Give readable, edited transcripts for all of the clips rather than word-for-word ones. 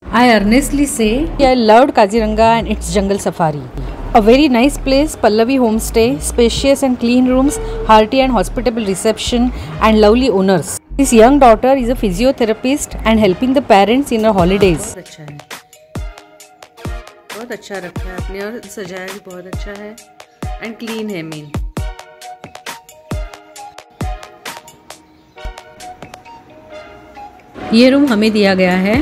I earnestly say I loved Kaziranga and its jungle safari. A very nice place, Pallavi homestay, spacious and clean rooms, hearty and hospitable reception, and lovely owners. His young daughter is a physiotherapist and helping the parents in her holidays. बहुत अच्छा रखा है आपने और सजाया भी बहुत अच्छा है एंड क्लीन है मेन। ये रूम हमें दिया गया है।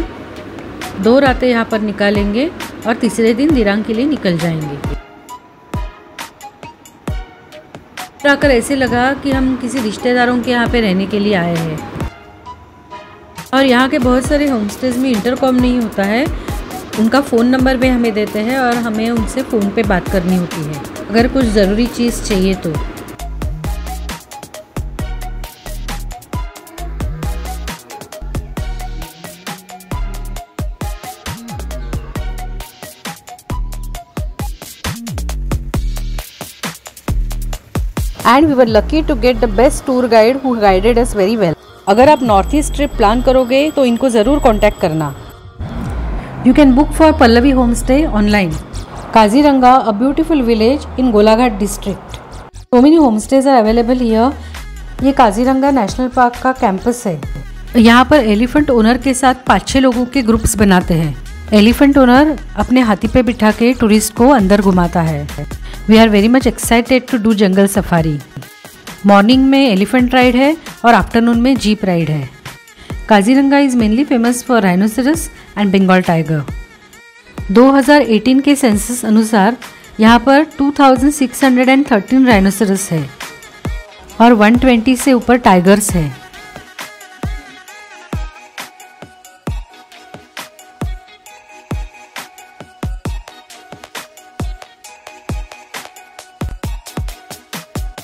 2 रातें यहाँ पर निकालेंगे और तीसरे दिन दिरांग के लिए निकल जाएंगे। आकर ऐसे लगा कि हम किसी रिश्तेदारों के यहाँ पे रहने के लिए आए हैं। और यहाँ के बहुत सारे होमस्टेज में इंटरकॉम नहीं होता है, उनका फ़ोन नंबर भी हमें देते हैं और हमें उनसे फ़ोन पे बात करनी होती है अगर कुछ ज़रूरी चीज़ चाहिए तो। And we were lucky to get the best tour guide who guided us very well. अगर आप नॉर्थ ईस्ट ट्रिप प्लान करोगे तो इनको ज़रूर कांटेक्ट करना। You can book for Pallavi homestay online. Kaziranga, a beautiful village in Golaghat district. So many homestays are available here. ये Kaziranga national park का campus है। यहाँ पर एलिफेंट ओनर के साथ 5-6 लोगों के ग्रुप्स बनाते हैं। एलिफेंट ओनर अपने हाथी पे बिठा के टूरिस्ट को अंदर घुमाता है। We are very much excited to do jungle safari. Morning में एलिफेंट राइड है और आफ्टरनून में जीप राइड है। Kaziranga is mainly famous for rhinoceros and Bengal tiger. 2018 के सेंसस अनुसार यहाँ पर 2613 राइनोसेरस है और 120 से ऊपर टाइगर्स है।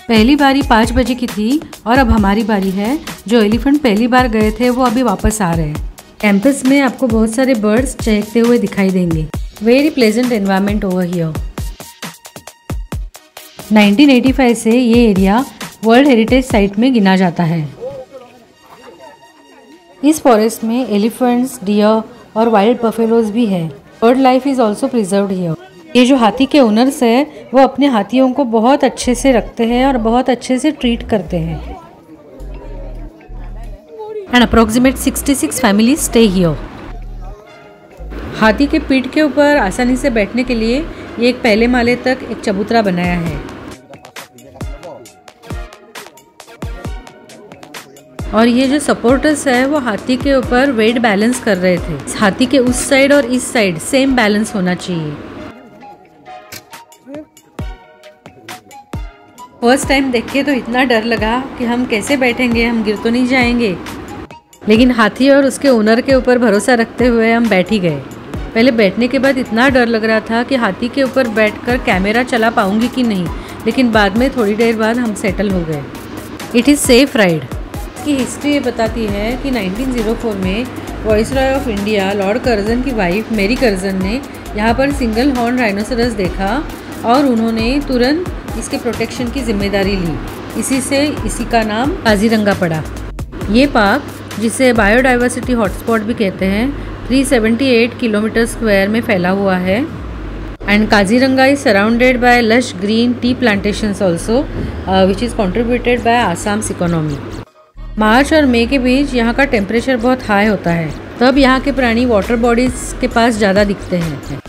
पहली बारी 5 बजे की थी और अब हमारी बारी है। जो एलिफेंट पहली बार गए थे वो अभी वापस आ रहे हैं। कैंपस में आपको बहुत सारे बर्ड्स चहकते हुए दिखाई देंगे। Very pleasant environment over here. 1985 से ये एरिया वर्ल्ड हेरिटेज साइट में गिना जाता है। इस फॉरेस्ट में एलिफेंट्स, डियर और वाइल्ड बफेलोज भी है। Bird life is also preserved here. ये जो हाथी के ओनर्स है वो अपने हाथियों को बहुत अच्छे से रखते हैं और बहुत अच्छे से ट्रीट करते हैं। And approximate 66 families stay here. हाथी के पीठ के ऊपर आसानी से बैठने के लिए ये एक पहले माले तक एक चबूतरा बनाया है। और ये जो सपोर्टर्स है वो हाथी के ऊपर वेट बैलेंस कर रहे थे। हाथी के उस साइड और इस साइड सेम बैलेंस होना चाहिए। फर्स्ट टाइम देख के तो इतना डर लगा कि हम कैसे बैठेंगे, हम गिर तो नहीं जाएंगे। लेकिन हाथी और उसके ओनर के ऊपर भरोसा रखते हुए हम बैठ ही गए। पहले बैठने के बाद इतना डर लग रहा था कि हाथी के ऊपर बैठकर कैमरा चला पाऊंगी कि नहीं, लेकिन बाद में थोड़ी देर बाद हम सेटल हो गए। It is safe ride. की हिस्ट्री ये बताती है कि 1904 में viceroy of India Lord Curzon की वाइफ मेरी कर्जन ने यहाँ पर सिंगल हॉर्न राइनोसेरस देखा और उन्होंने तुरंत इसके प्रोटेक्शन की जिम्मेदारी ली। इसी से इसी का नाम काजीरंगा पड़ा। ये पार्क, जिसे बायोडाइवर्सिटी हॉटस्पॉट भी कहते हैं, 378 किलोमीटर स्क्वायर में फैला हुआ है। And Kaziranga is surrounded by lush green tea plantations also which is contributed by Assam's economy. मार्च और मई के बीच यहाँ का टेम्परेचर बहुत हाई होता है, तब यहाँ के प्राणी वाटर बॉडीज के पास ज़्यादा दिखते हैं।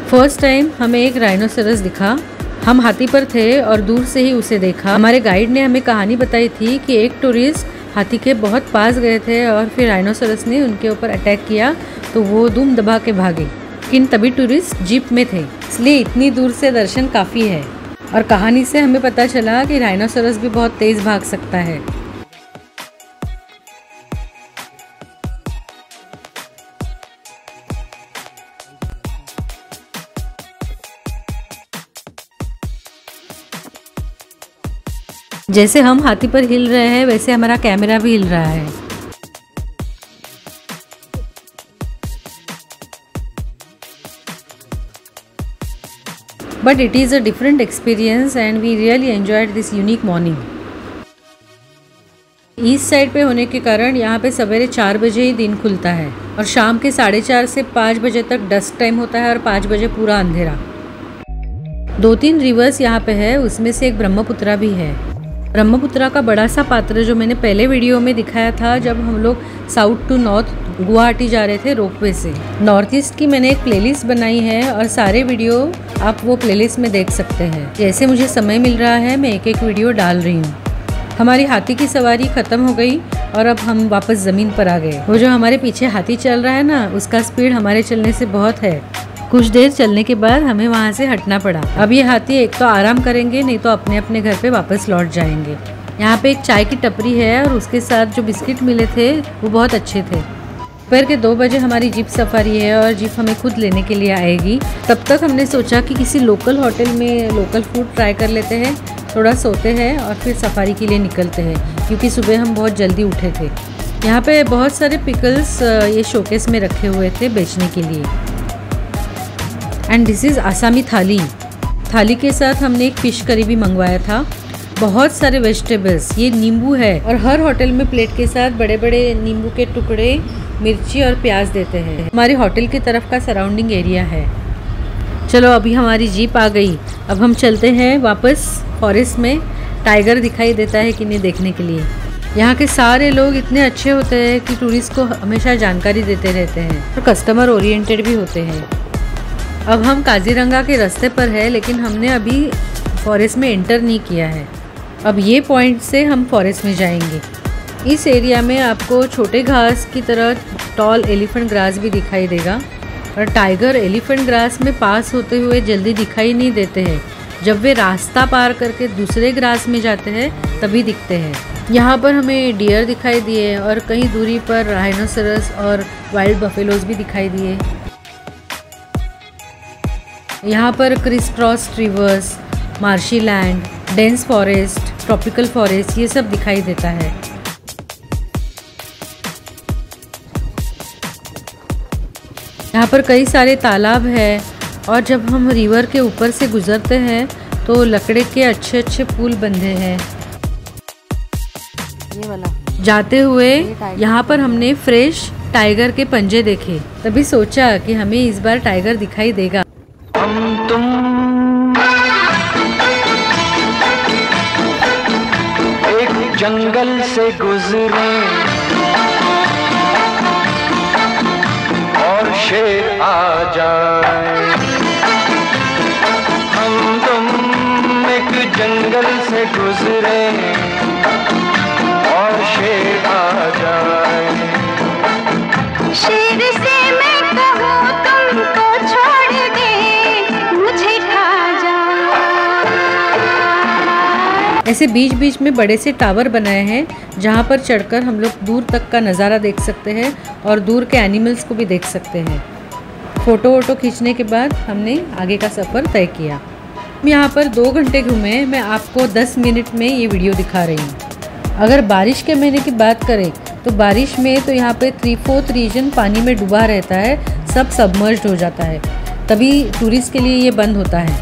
फर्स्ट टाइम हमें एक राइनोसेरस दिखा। हम हाथी पर थे और दूर से ही उसे देखा। हमारे गाइड ने हमें कहानी बताई थी कि एक टूरिस्ट हाथी के बहुत पास गए थे और फिर राइनोसेरस ने उनके ऊपर अटैक किया तो वो दुम दबा के भागे। लेकिन तभी टूरिस्ट जीप में थे, इसलिए इतनी दूर से दर्शन काफ़ी है। और कहानी से हमें पता चला कि राइनोसेरस भी बहुत तेज़ भाग सकता है। जैसे हम हाथी पर हिल रहे हैं वैसे हमारा कैमरा भी हिल रहा है। but it is a different experience and we really enjoyed this unique morning. East side पे होने के कारण यहाँ पे सवेरे 4 बजे ही दिन खुलता है और शाम के 4:30 से 5 बजे तक डस्ट टाइम होता है और 5 बजे पूरा अंधेरा। 2-3 रिवर्स यहाँ पे है, उसमें से एक ब्रह्मपुत्रा भी है। ब्रह्मपुत्रा का बड़ा सा पात्र जो मैंने पहले वीडियो में दिखाया था जब हम लोग साउथ टू नॉर्थ गुवाहाटी जा रहे थे रोपवे से। नॉर्थ ईस्ट की मैंने एक प्लेलिस्ट बनाई है और सारे वीडियो आप वो प्लेलिस्ट में देख सकते हैं। जैसे मुझे समय मिल रहा है मैं एक एक वीडियो डाल रही हूँ। हमारी हाथी की सवारी ख़त्म हो गई और अब हम वापस ज़मीन पर आ गए। वो जो हमारे पीछे हाथी चल रहा है ना, उसका स्पीड हमारे चलने से बहुत है। कुछ देर चलने के बाद हमें वहाँ से हटना पड़ा। अब ये हाथी एक तो आराम करेंगे, नहीं तो अपने अपने घर पे वापस लौट जाएंगे। यहाँ पे एक चाय की टपरी है और उसके साथ जो बिस्किट मिले थे वो बहुत अच्छे थे। दोपहर के 2 बजे हमारी जीप सफारी है और जीप हमें खुद लेने के लिए आएगी। तब तक हमने सोचा कि किसी लोकल होटल में लोकल फूड ट्राई कर लेते हैं, थोड़ा सोते हैं और फिर सफारी के लिए निकलते हैं, क्योंकि सुबह हम बहुत जल्दी उठे थे। यहाँ पे बहुत सारे पिकल्स ये शोकेस में रखे हुए थे बेचने के लिए। एंड दिस इज़ आसामी थाली। थाली के साथ हमने एक फ़िश करी भी मंगवाया था। बहुत सारे वेजिटेबल्स, ये नींबू है और हर होटल में प्लेट के साथ बड़े बड़े नींबू के टुकड़े, मिर्ची और प्याज देते हैं। हमारे होटल की तरफ का सराउंडिंग एरिया है। चलो अभी हमारी जीप आ गई, अब हम चलते हैं वापस फॉरेस्ट में। टाइगर दिखाई देता है कि नहीं देखने के लिए। यहाँ के सारे लोग इतने अच्छे होते हैं कि टूरिस्ट को हमेशा जानकारी देते रहते हैं और कस्टमर ओरिएंटेड भी होते हैं। अब हम काजीरंगा के रास्ते पर है, लेकिन हमने अभी फॉरेस्ट में एंटर नहीं किया है। अब ये पॉइंट से हम फॉरेस्ट में जाएंगे। इस एरिया में आपको छोटे घास की तरह टॉल एलिफेंट ग्रास भी दिखाई देगा और टाइगर एलिफेंट ग्रास में पास होते हुए जल्दी दिखाई नहीं देते हैं। जब वे रास्ता पार करके दूसरे ग्रास में जाते हैं तभी दिखते हैं। यहाँ पर हमें डियर दिखाई दिए और कहीं दूरी पर राइनोसेरस और वाइल्ड बफेलोज भी दिखाई दिए। यहाँ पर criss cross reverse, marshy land, dense forest, tropical forest ये सब दिखाई देता है। यहाँ पर कई सारे तालाब है और जब हम रिवर के ऊपर से गुजरते हैं तो लकड़े के अच्छे अच्छे पुल बंधे हैं। ये वाला जाते हुए यहाँ पर हमने फ्रेश टाइगर के पंजे देखे, तभी सोचा कि हमें इस बार टाइगर दिखाई देगा। हम तुम एक जंगल से गुजरे और शेर आ जाए। हम तुम एक जंगल से गुजरे और शेर आ जाए। शेर से मैं कहूँ तुमको छोड़ दे, मुझे खा जा। ऐसे बीच बीच में बड़े से टावर बनाए हैं जहाँ पर चढ़कर हम लोग दूर तक का नज़ारा देख सकते हैं और दूर के एनिमल्स को भी देख सकते हैं। फ़ोटो वोटो खींचने के बाद हमने आगे का सफ़र तय किया। हम यहाँ पर 2 घंटे घूमे, मैं आपको 10 मिनट में ये वीडियो दिखा रही हूँ। अगर बारिश के महीने की बात करें तो बारिश में तो यहाँ पे 3/4 रीजन पानी में डूबा रहता है, सब सबमर्ज्ड हो जाता है। तभी टूरिस्ट के लिए ये बंद होता है,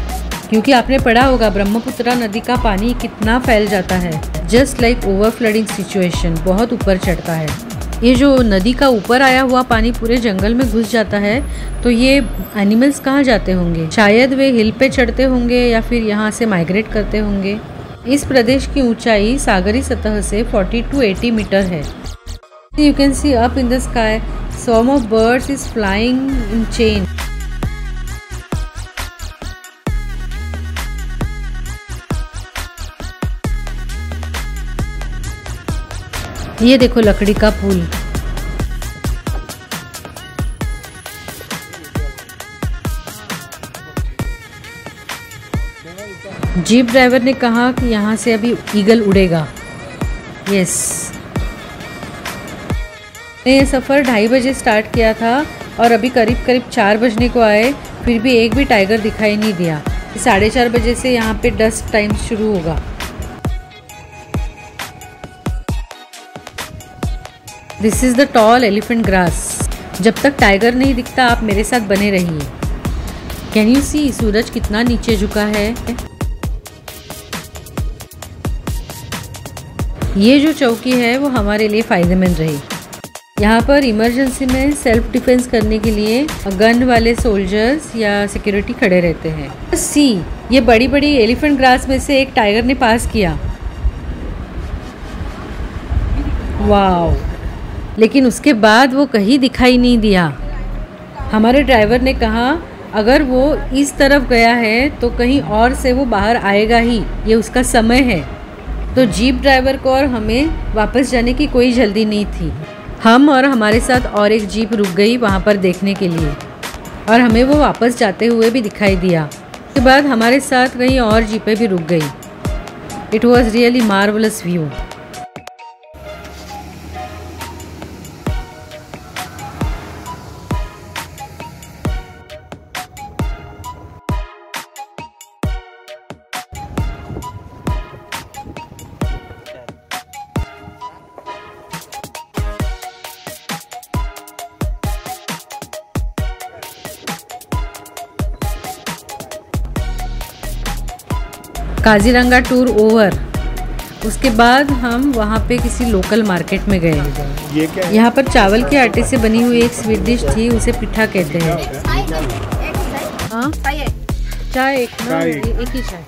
क्योंकि आपने पढ़ा होगा ब्रह्मपुत्रा नदी का पानी कितना फैल जाता है। Just like over flooding situation, बहुत ऊपर चढ़ता है। ये जो नदी का ऊपर आया हुआ पानी पूरे जंगल में घुस जाता है, तो ये एनिमल्स कहाँ जाते होंगे? शायद वे हिल पे चढ़ते होंगे या फिर यहाँ से माइग्रेट करते होंगे। इस प्रदेश की ऊंचाई सागरी सतह से 40 to 80 मीटर है। You can see up in the sky, swarm of birds is flying in chain. ये देखो लकड़ी का पुल। जीप ड्राइवर ने कहा कि यहाँ से अभी ईगल उड़ेगा। यस, मैंने ये सफ़र 2:30 बजे स्टार्ट किया था और अभी करीब करीब 4 बजने को आए, फिर भी एक भी टाइगर दिखाई नहीं दिया। 4:30 बजे से यहाँ पे डस्ट टाइम शुरू होगा। This is the tall elephant grass. जब तक टाइगर नहीं दिखता आप मेरे साथ बने रहिए। कैन यू सी सूरज कितना नीचे झुका है। ये जो चौकी है वो हमारे लिए फ़ायदेमंद रही। यहाँ पर इमरजेंसी में सेल्फ डिफेंस करने के लिए गन वाले सोल्जर्स या सिक्योरिटी खड़े रहते हैं। सी ये बड़ी बड़ी एलिफेंट ग्रास में से एक टाइगर ने पास किया। वाओ, लेकिन उसके बाद वो कहीं दिखाई नहीं दिया। हमारे ड्राइवर ने कहा अगर वो इस तरफ गया है तो कहीं और से वो बाहर आएगा ही, ये उसका समय है। तो जीप ड्राइवर को और हमें वापस जाने की कोई जल्दी नहीं थी। हम और हमारे साथ और एक जीप रुक गई वहाँ पर देखने के लिए, और हमें वो वापस जाते हुए भी दिखाई दिया। उसके बाद हमारे साथ कहीं और जीपें भी रुक गई। It was really marvellous view. Kaziranga tour over. उसके बाद हम वहाँ पे किसी लोकल मार्केट में गए। ये क्या है? यहाँ पर चावल के आटे से बनी हुई एक स्वीट डिश थी, उसे पिठा कहते हैं। हाँ, चाय एक ना, एक ही चाय।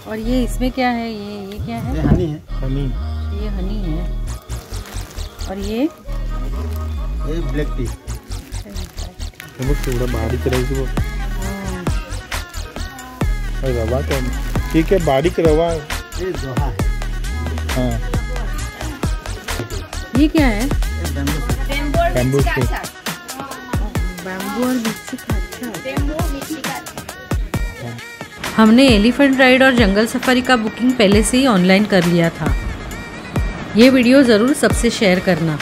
और ये इसमें क्या है? ये क्या है? ये हनी है। हनी। ये हनी है। और ये ब्लैक टी। थोड़ा बारीक रही वो। रवा क्या? ठीक है, बारीक रवा। ये दोहा है। हाँ। ये क्या है? Bamboo shoot. बैम्बू और मिर्ची का। हमने एलिफेंट राइड और जंगल सफारी का बुकिंग पहले से ही ऑनलाइन कर लिया था। ये वीडियो ज़रूर सबसे शेयर करना।